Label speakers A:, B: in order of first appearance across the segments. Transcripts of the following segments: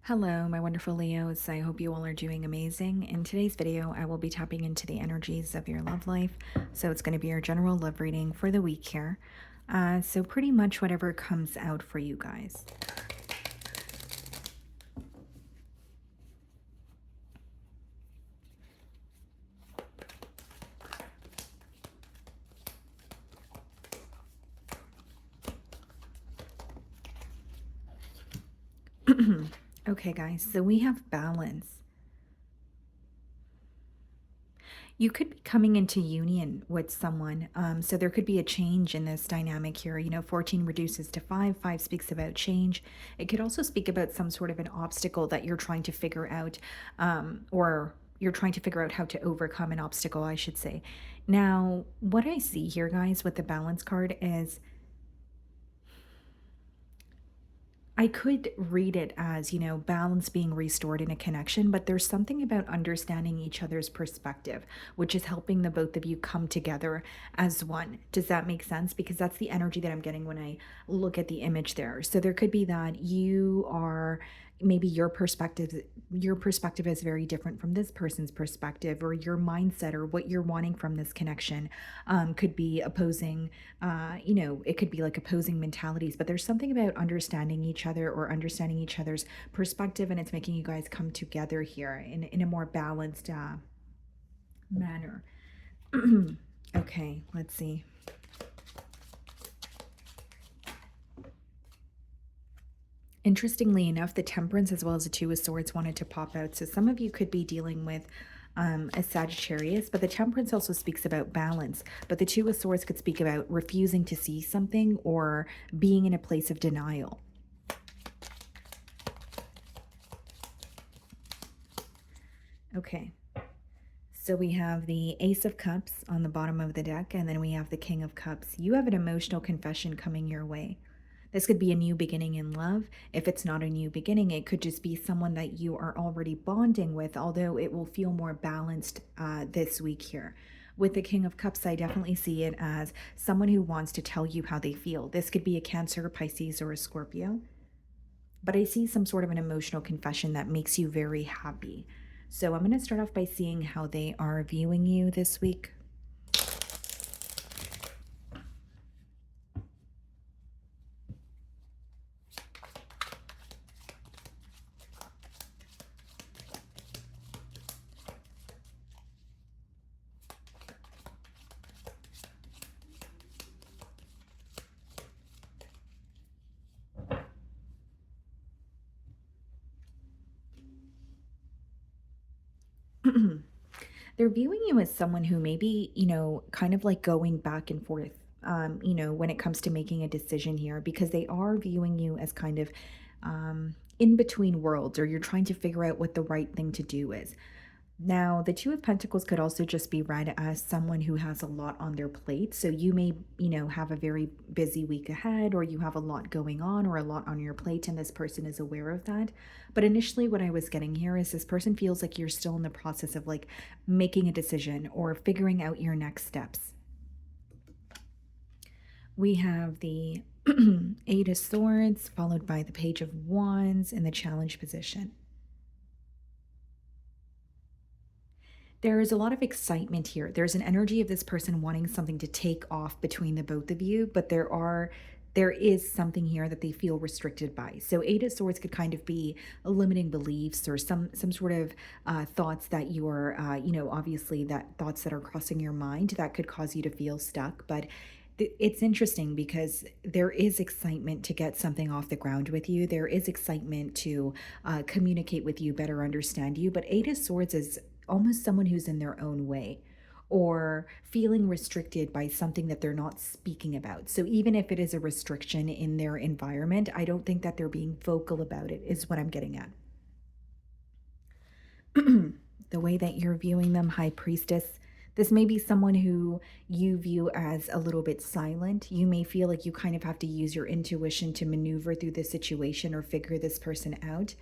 A: Hello, my wonderful Leos. I hope you all are doing amazing. In today's video, I will be tapping into the energies of your love life. So it's going to be your general love reading for the week here. So pretty much whatever comes out for you guys. Okay, guys, so we have balance. You could be coming into union with someone. So there could be a change in this dynamic here. 14 reduces to 5. 5 speaks about change. It could also speak about some sort of an obstacle that you're trying to figure out, or you're trying to figure out how to overcome an obstacle, I should say. Now, what I see here, guys, with the balance card is I could read it as, balance being restored in a connection, but there's something about understanding each other's perspective, which is helping the both of you come together as one. Does that make sense? Because that's the energy that I'm getting when I look at the image there. So there could be that you are maybe your perspective is very different from this person's perspective, or your mindset or what you're wanting from this connection could be opposing. It could be like opposing mentalities, but there's something about understanding each other or understanding each other's perspective, and it's making you guys come together here in a more balanced manner. Okay, let's see. Interestingly enough, the Temperance as well as the Two of Swords wanted to pop out. So some of you could be dealing with a Sagittarius, but the Temperance also speaks about balance. But the Two of Swords could speak about refusing to see something or being in a place of denial. Okay. So we have the Ace of Cups on the bottom of the deck, and then we have the King of Cups. You have an emotional confession coming your way. This could be a new beginning in love. If it's not a new beginning, it could just be someone that you are already bonding with, although it will feel more balanced this week here. With the King of Cups, I definitely see it as someone who wants to tell you how they feel. This could be a Cancer, Pisces, or a Scorpio. But I see some sort of an emotional confession that makes you very happy. So I'm going to start off by seeing how they are viewing you this week. They're viewing you as someone who maybe, kind of like going back and forth, when it comes to making a decision here, because they are viewing you as kind of in between worlds, or you're trying to figure out what the right thing to do is. Now, the Two of Pentacles could also just be read as someone who has a lot on their plate. So you may, have a very busy week ahead, or you have a lot going on or a lot on your plate, and this person is aware of that. But initially, what I was getting here is this person feels like you're still in the process of like making a decision or figuring out your next steps. We have the Eight of Swords, followed by the Page of Wands in the challenge position. There is a lot of excitement here. There's an energy of this person wanting something to take off between the both of you, but there is something here that they feel restricted by. So Eight of Swords could kind of be a limiting beliefs or some sort of thoughts that you are, obviously that thoughts that are crossing your mind that could cause you to feel stuck. But it's interesting because there is excitement to get something off the ground with you. There is excitement to communicate with you, better understand you. But Eight of Swords is almost someone who's in their own way or feeling restricted by something that they're not speaking about. So even if it is a restriction in their environment, I don't think that they're being vocal about it, is what I'm getting at. The way that you're viewing them, High Priestess, this may be someone who you view as a little bit silent. You may feel like you kind of have to use your intuition to maneuver through this situation or figure this person out.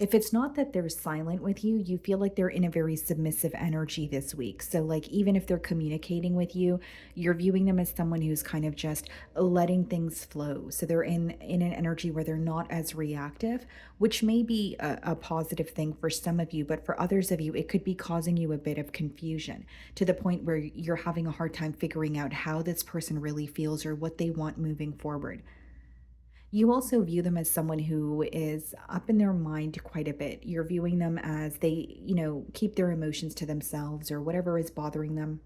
A: If it's not that they're silent with you, you feel like they're in a very submissive energy this week. So, like, even if they're communicating with you, you're viewing them as someone who's kind of just letting things flow. So they're in an energy where they're not as reactive, which may be a positive thing for some of you, but for others of you, it could be causing you a bit of confusion to the point where you're having a hard time figuring out how this person really feels or what they want moving forward. You also view them as someone who is up in their mind quite a bit. You're viewing them as they, keep their emotions to themselves or whatever is bothering them,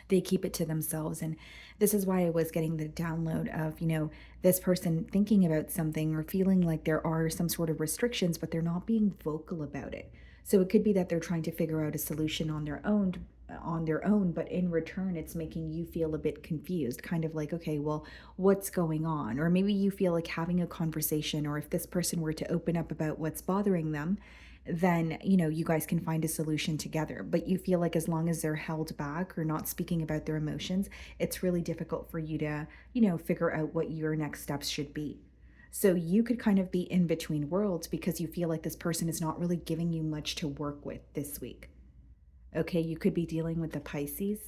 A: they keep it to themselves. And this is why I was getting the download of, this person thinking about something or feeling like there are some sort of restrictions, but they're not being vocal about it. So it could be that they're trying to figure out a solution on their own, but in return it's making you feel a bit confused, kind of like, okay, well, what's going on? Or maybe you feel like having a conversation, or if this person were to open up about what's bothering them, then you guys can find a solution together. But you feel like as long as they're held back or not speaking about their emotions, it's really difficult for you to figure out what your next steps should be. So you could kind of be in between worlds because you feel like this person is not really giving you much to work with this week. Okay, you could be dealing with the Pisces.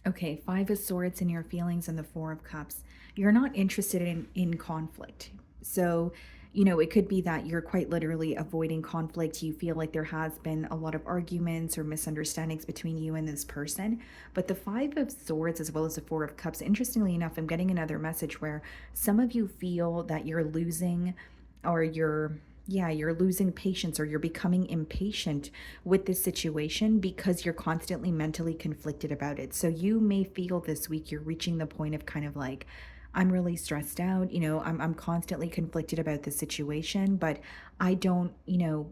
A: Okay, Five of Swords and your feelings and the Four of Cups. You're not interested in conflict. So, it could be that you're quite literally avoiding conflict. You feel like there has been a lot of arguments or misunderstandings between you and this person. But the Five of Swords as well as the Four of Cups, interestingly enough, I'm getting another message where some of you feel that you're losing, or you're losing patience, or you're becoming impatient with this situation because you're constantly mentally conflicted about it. So you may feel this week you're reaching the point of kind of like, I'm really stressed out, I'm constantly conflicted about the situation, but I don't,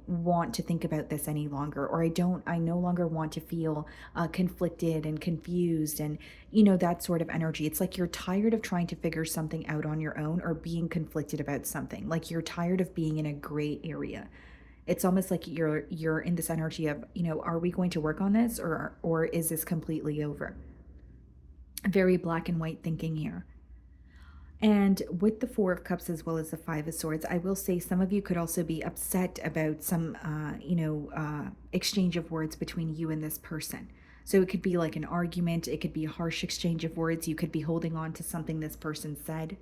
A: want to think about this any longer, or I no longer want to feel conflicted and confused, and that sort of energy. It's like you're tired of trying to figure something out on your own or being conflicted about something. Like you're tired of being in a gray area. It's almost like you're in this energy of, are we going to work on this, or is this completely over? Very black and white thinking here. And with the Four of Cups as well as the Five of Swords, I will say some of you could also be upset about some, exchange of words between you and this person. So it could be like an argument, it could be a harsh exchange of words, you could be holding on to something this person said.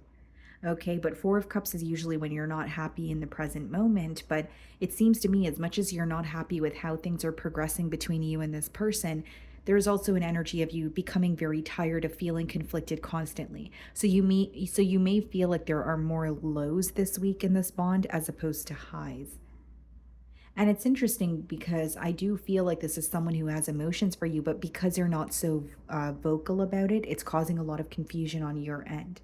A: Okay, but Four of Cups is usually when you're not happy in the present moment. But it seems to me, as much as you're not happy with how things are progressing between you and this person, there's also an energy of you becoming very tired of feeling conflicted constantly. So you may feel like there are more lows this week in this bond as opposed to highs. And it's interesting because I do feel like this is someone who has emotions for you, but because they're not so vocal about it, it's causing a lot of confusion on your end.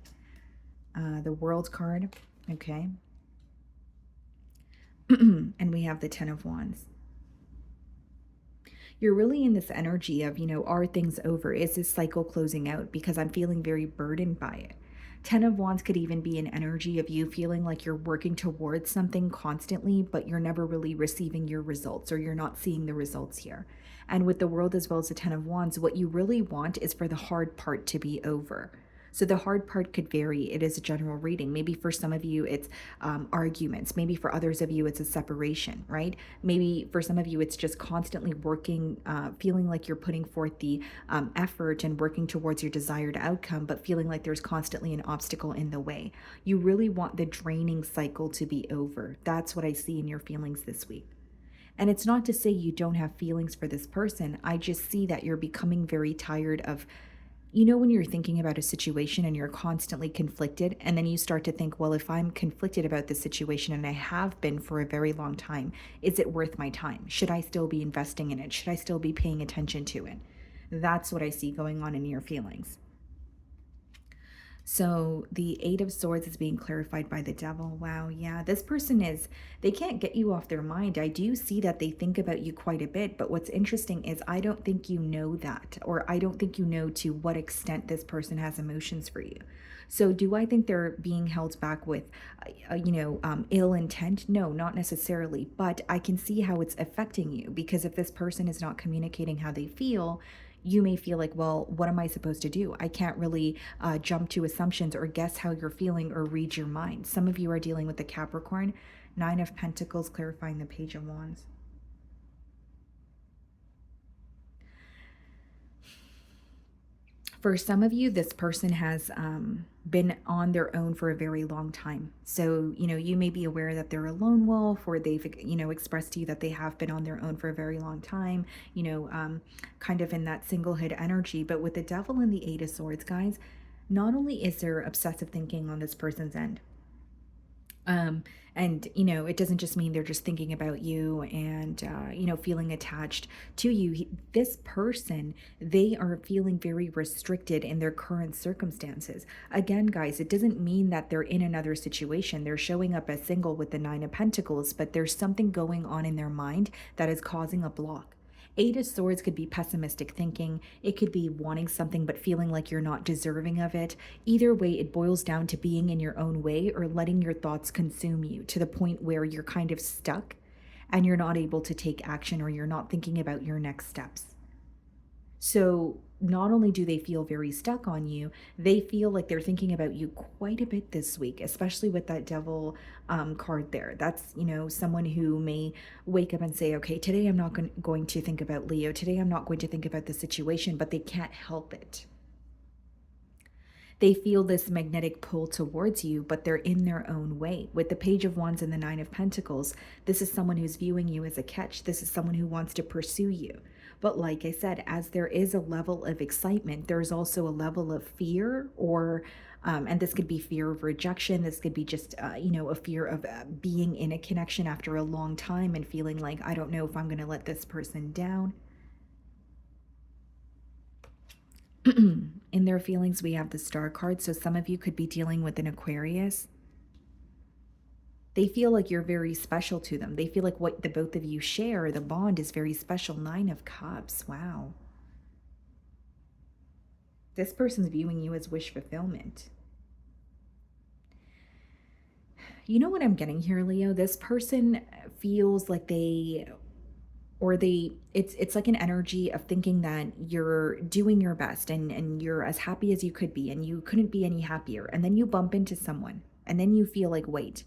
A: The World card, okay. And we have the Ten of Wands. You're really in this energy of, are things over? Is this cycle closing out? Because I'm feeling very burdened by it. Ten of Wands could even be an energy of you feeling like you're working towards something constantly, but you're never really receiving your results, or you're not seeing the results here. And with the World as well as the Ten of Wands, what you really want is for the hard part to be over. So the hard part could vary. It is a general reading. Maybe for some of you, it's arguments. Maybe for others of you, it's a separation, right? Maybe for some of you, it's just constantly working, feeling like you're putting forth the effort and working towards your desired outcome, but feeling like there's constantly an obstacle in the way. You really want the draining cycle to be over. That's what I see in your feelings this week. And it's not to say you don't have feelings for this person. I just see that you're becoming very tired of, when you're thinking about a situation and you're constantly conflicted, and then you start to think, well, if I'm conflicted about this situation, and I have been for a very long time, is it worth my time? Should I still be investing in it? Should I still be paying attention to it? That's what I see going on in your feelings. So the Eight of Swords is being clarified by the Devil. Wow, yeah, this person they can't get you off their mind. I do see that they think about you quite a bit, but what's interesting is I don't think you know that, or I don't think you know to what extent this person has emotions for you. So do I think they're being held back with, ill intent? No, not necessarily, but I can see how it's affecting you, because if this person is not communicating how they feel, you may feel like, well, what am I supposed to do? I can't really jump to assumptions or guess how you're feeling or read your mind. Some of you are dealing with the Capricorn, Nine of Pentacles, clarifying the Page of Wands. For some of you, this person has been on their own for a very long time. So, you may be aware that they're a lone wolf, or they've, expressed to you that they have been on their own for a very long time, kind of in that singlehood energy. But with the Devil and the Eight of Swords, guys, not only is there obsessive thinking on this person's end, um and it doesn't just mean they're just thinking about you and feeling attached to you. This person, they are feeling very restricted in their current circumstances. Again, guys, it doesn't mean that they're in another situation. They're showing up as single with the Nine of Pentacles, but there's something going on in their mind that is causing a block. Eight of Swords could be pessimistic thinking. It could be wanting something but feeling like you're not deserving of it. Either way, it boils down to being in your own way or letting your thoughts consume you to the point where you're kind of stuck and you're not able to take action, or you're not thinking about your next steps. So not only do they feel very stuck on you, they feel like they're thinking about you quite a bit this week, especially with that Devil card there. That's, someone who may wake up and say, okay, today I'm not going to think about Leo. Today I'm not going to think about the situation, but they can't help it. They feel this magnetic pull towards you, but they're in their own way. With the Page of Wands and the Nine of Pentacles, this is someone who's viewing you as a catch. This is someone who wants to pursue you. But like I said, as there is a level of excitement, there's also a level of fear, or and this could be fear of rejection. This could be just, a fear of being in a connection after a long time and feeling like, I don't know if I'm going to let this person down. In their feelings, we have the Star card. So some of you could be dealing with an Aquarius. They feel like you're very special to them. They feel like what the both of you share, the bond, is very special. Nine of Cups. Wow. This person's viewing you as wish fulfillment. You know what I'm getting here, Leo? This person feels like it's like an energy of thinking that you're doing your best and you're as happy as you could be and you couldn't be any happier. And then you bump into someone and then you feel like, wait,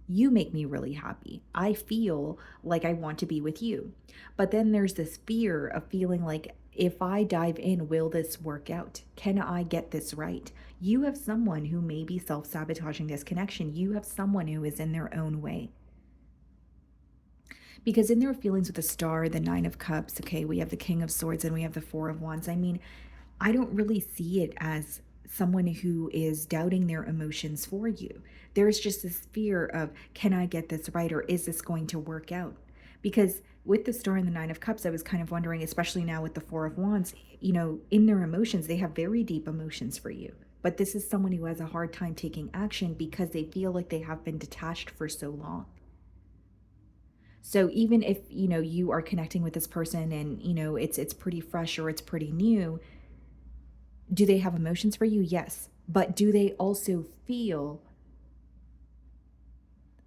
A: you make me really happy. I feel like I want to be with you. But then there's this fear of feeling like, if I dive in, will this work out? Can I get this right? You have someone who may be self-sabotaging this connection. You have someone who is in their own way. Because in their feelings with the Star, the Nine of Cups, okay, we have the King of Swords and we have the Four of Wands. I mean, I don't really see it as someone who is doubting their emotions for you. There's just this fear of, can I get this right, or is this going to work out? Because with the Star and the Nine of Cups, I was kind of wondering, especially now with the Four of Wands, in their emotions, they have very deep emotions for you. But this is someone who has a hard time taking action because they feel like they have been detached for so long. So even if, you are connecting with this person and, it's pretty fresh or it's pretty new, do they have emotions for you? Yes. But do they also feel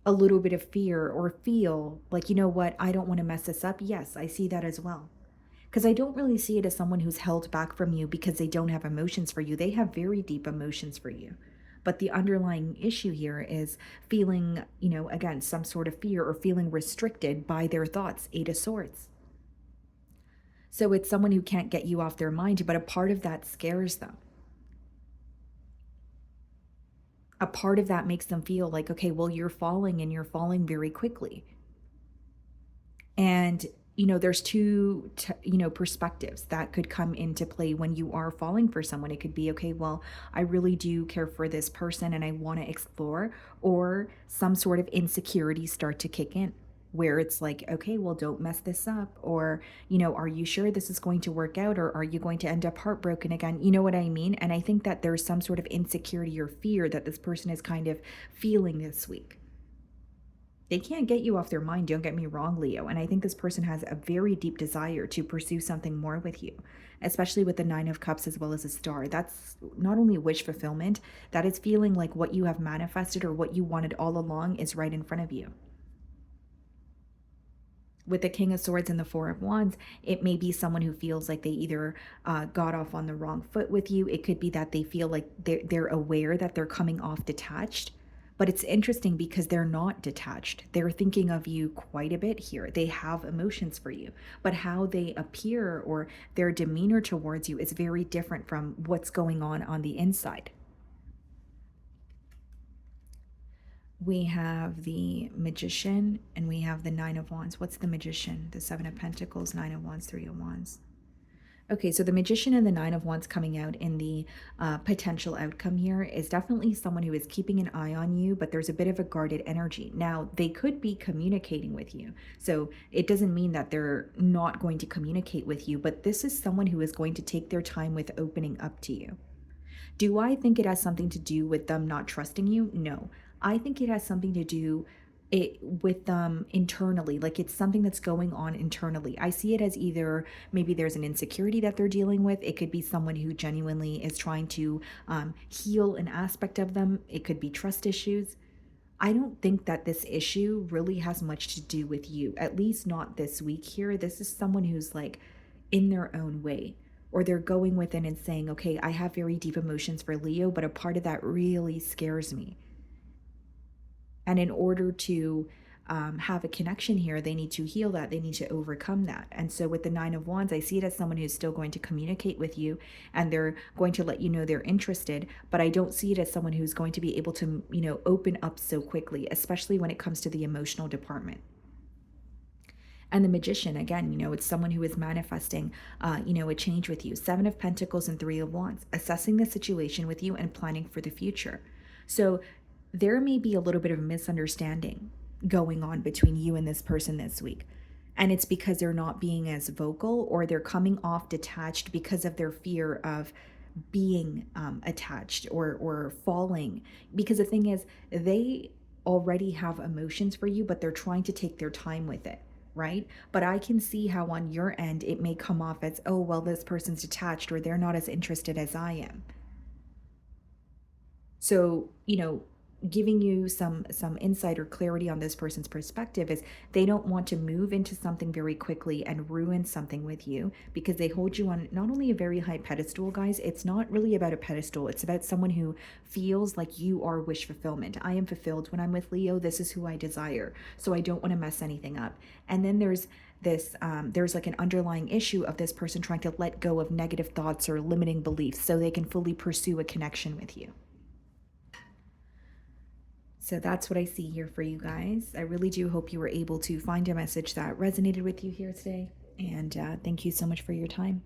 A: a little bit of fear or feel like, you know what, I don't want to mess this up? Yes, I see that as well. Because I don't really see it as someone who's held back from you because they don't have emotions for you. They have very deep emotions for you. But the underlying issue here is feeling, again, some sort of fear or feeling restricted by their thoughts. Eight of Swords. So it's someone who can't get you off their mind, but a part of that scares them. A part of that makes them feel like, okay, well, you're falling and you're falling very quickly. And, there's two, perspectives that could come into play when you are falling for someone. It could be, okay, well, I really do care for this person and I want to explore, or some sort of insecurities start to kick in, where it's like, okay, well, don't mess this up. Or, are you sure this is going to work out? Or are you going to end up heartbroken again? You know what I mean? And I think that there's some sort of insecurity or fear that this person is kind of feeling this week. They can't get you off their mind, don't get me wrong, Leo. And I think this person has a very deep desire to pursue something more with you, especially with the Nine of Cups as well as a Star. That's not only wish fulfillment, that is feeling like what you have manifested or what you wanted all along is right in front of you. With the King of Swords and the Four of Wands, it may be someone who feels like they either got off on the wrong foot with you. It could be that they feel like they're aware that they're coming off detached. But it's interesting because they're not detached. They're thinking of you quite a bit here. They have emotions for you, but how they appear or their demeanor towards you is very different from what's going on the inside. We have the Magician and we have the Nine of Wands. What's the Magician? The Seven of Pentacles, Nine of Wands, Three of Wands. Okay, so the Magician and the Nine of Wands coming out in the potential outcome here is definitely someone who is keeping an eye on you, but there's a bit of a guarded energy. Now, they could be communicating with you. So it doesn't mean that they're not going to communicate with you, but this is someone who is going to take their time with opening up to you. Do I think it has something to do with them not trusting you? No. I think it has something to do with them internally, like it's something that's going on internally. I see it as either maybe there's an insecurity that they're dealing with. It could be someone who genuinely is trying to heal an aspect of them. It could be trust issues. I don't think that this issue really has much to do with you, at least not this week here. This is someone who's like in their own way, or they're going within and saying, okay, I have very deep emotions for Leo, but a part of that really scares me. And in order to have a connection here, they need to heal that. They need to overcome that. And so with the Nine of Wands, I see it as someone who's still going to communicate with you and they're going to let you know they're interested. But I don't see it as someone who's going to be able to, open up so quickly, especially when it comes to the emotional department. And the Magician, again, it's someone who is manifesting, a change with you. Seven of Pentacles and Three of Wands, assessing the situation with you and planning for the future. So there may be a little bit of misunderstanding going on between you and this person this week. And it's because they're not being as vocal or they're coming off detached because of their fear of being attached or falling. Because the thing is, they already have emotions for you, but they're trying to take their time with it. Right? But I can see how on your end it may come off as, oh, well, this person's detached or they're not as interested as I am. So, giving you some insight or clarity on this person's perspective is they don't want to move into something very quickly and ruin something with you because they hold you on not only a very high pedestal, guys. It's not really about a pedestal. It's about someone who feels like you are wish fulfillment. I am fulfilled when I'm with Leo. This is who I desire. So I don't want to mess anything up. And then there's there's like an underlying issue of this person trying to let go of negative thoughts or limiting beliefs so they can fully pursue a connection with you. So that's what I see here for you guys. I really do hope you were able to find a message that resonated with you here today. And thank you so much for your time.